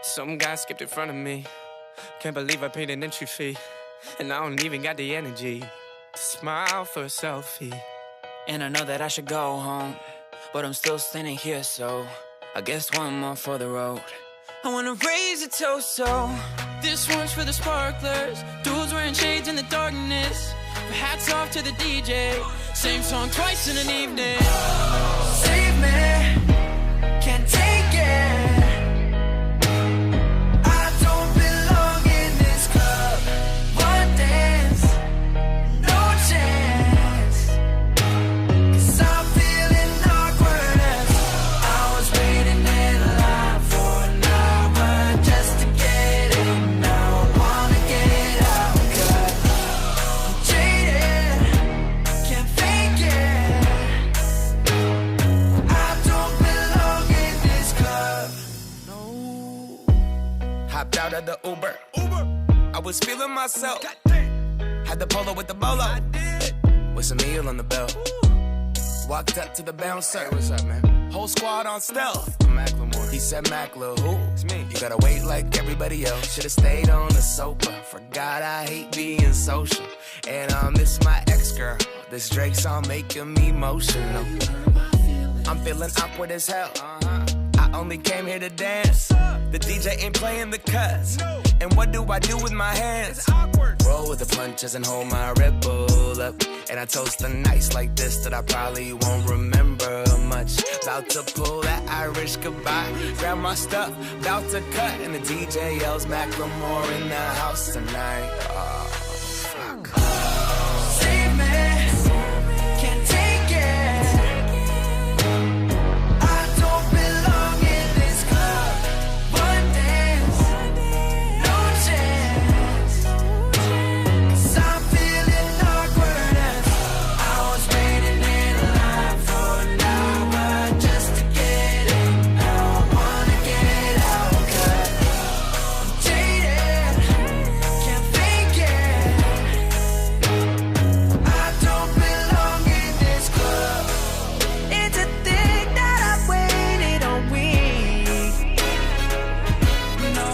Some guy skipped in front of me. Can't believe I paid an entry fee. And I don't even got the energy to smile for a selfie. And I know that I should go home, but I'm still standing here, so I guess one more for the road. I wanna raise a toast, so this one's for the sparklers, dudes wearing shades in the darkness. Hats off to the DJ, same song twice in an evening. Save me, can't take it. I don't belong in this club. One dance, no chance. 'Cause I'm feeling awkward as I was waiting in line for an hour just to get in. Now I wanna get out 'cause I'm jaded, can't fake it. I don't belong in this club. No. Hopped out of the Uber. I was feeling myself. Had the polo with the bolo. With some meal on the belt. Walked up to the bouncer. Hey, what's up, man? Whole squad on stealth. Macklemore. He said, Macklemore, who? It's me. You gotta wait like everybody else. Should've stayed on the sofa. Forgot I hate being social. And this my ex-girl. This Drake song making me emotional. I'm feeling awkward as hell. I only came here to dance. The DJ ain't playing the cuts. And what do I do with my hands? Roll with the punches and hold my Red Bull up. And I toast the nights like this that I probably won't remember much. About to pull that Irish goodbye. Grab my stuff, about to cut. And the DJ yells Macklemore in the house tonight. Oh, fuck. Save me, can't take it. I don't belong in this club. One dance, no chance. 'Cause I'm feeling awkward as I was waiting in line for an hour just to get in. Now I wanna get out 'cause I'm jaded, can't fake it. I don't belong in this club. It's a thing that I've waited a week. No,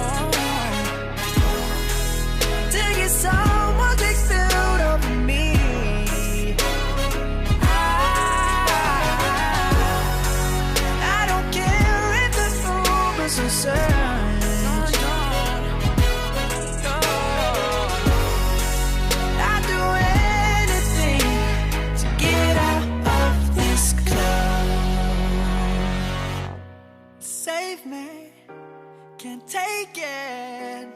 to get someone takes build over me. I don't care if the Uber's a surge. I'd do anything to get out of this club. Save me, can't take it.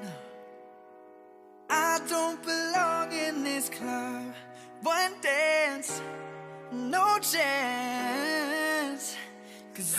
I don't belong in this club. One dance, no chance. 'Cause